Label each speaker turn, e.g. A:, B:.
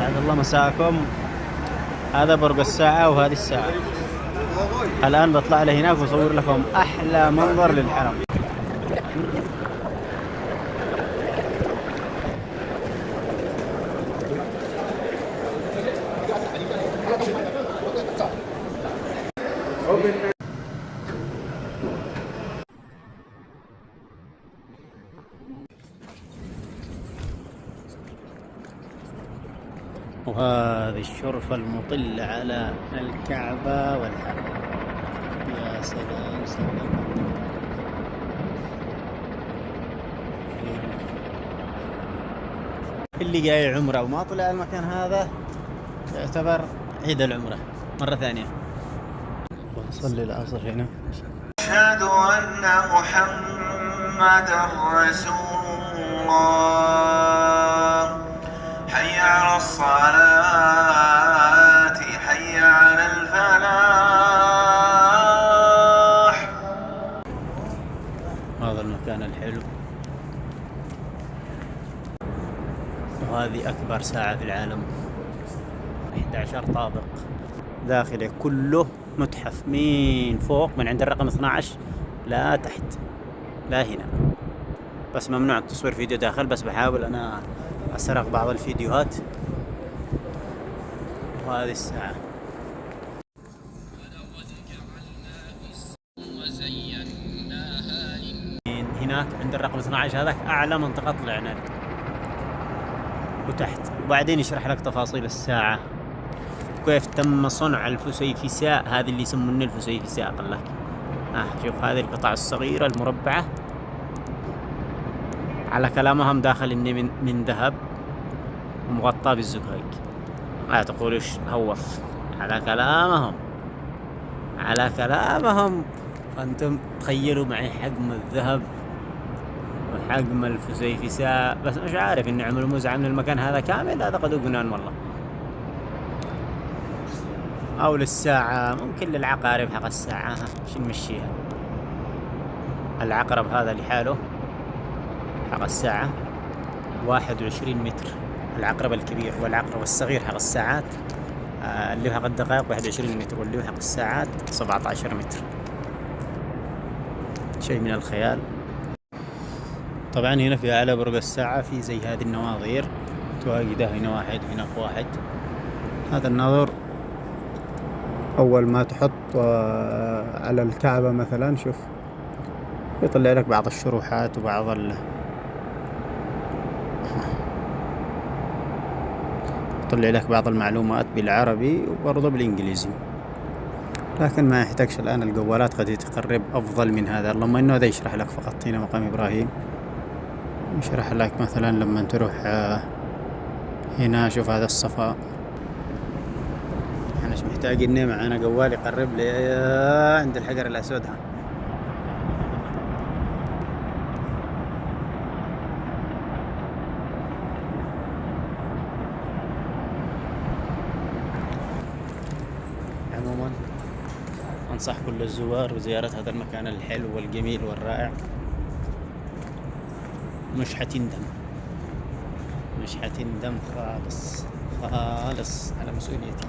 A: سعد الله مساكم. هذا برج الساعة وهذه الساعة. الآن بطلع لهناك وأصور لكم أحلى منظر للحرم. وهذه الشرفة المطلة على الكعبة والحرم. يا سلام سلام. اللي جاي عمرة وما طلع المكان هذا يعتبر عيد العمرة مرة ثانية. بنصلي العصر هنا.
B: أشهد أن محمدا رسول الله. حي على الصلاة، حي على الفلاح.
A: هذا المكان الحلو. وهذه أكبر ساعة في العالم، 11 طابق داخله كله متحف، من فوق من عند الرقم 12 لا تحت لا هنا. بس ممنوع التصوير فيديو داخل، بس بحاول أنا أسرق بعض الفيديوهات. وهذه الساعة هناك عند الرقم 12 هذاك أعلى منطقة طلعنا وتحت. وبعدين يشرح لك تفاصيل الساعة، كيف تم صنع الفسيفساء، هذه اللي يسمونه الفسيفساء. قال لك شوف هذه القطع الصغيرة المربعة، على كلامهم داخل إني من ذهب ومغطى بالزجاج. لا تقولوش هوف، على كلامهم. فأنتم تخيلوا معي حجم الذهب وحجم الفسيفساء. بس مش عارف إن عملوا موزع من المكان هذا كامل. هذا قد جنان والله. أو للساعة، ممكن للعقارب حق الساعة. شو نمشيها؟ العقرب هذا لحاله حق الساعة 21 متر، العقرب الكبير. والعقرب الصغير حق الساعات اللي هو حق الدقائق 21 متر، واللي هو حق الساعات 17 متر. شيء من الخيال. طبعا هنا في أعلى برج الساعة في زي هذه النواظير تواجدها، هنا واحد هناك واحد. هذا الناظر أول ما تحط على الكعبة مثلا، شوف يطلع لك بعض الشروحات وبعض يطلع لك بعض المعلومات بالعربي وبرضه بالإنجليزي، لكن ما يحتاجش الآن. الجوالات قد تقرب أفضل من هذا. اللهم إنه هذا يشرح لك فقط. هنا مقام إبراهيم يشرح لك مثلا لما تروح هنا. شوف هذا الصفا. احنا مش محتاجين معانا جوال يقرب لي عند الحجر الأسود. عموما أنصح كل الزوار بزيارة هذا المكان الحلو والجميل والرائع. مش حتندم خالص على مسؤوليتي.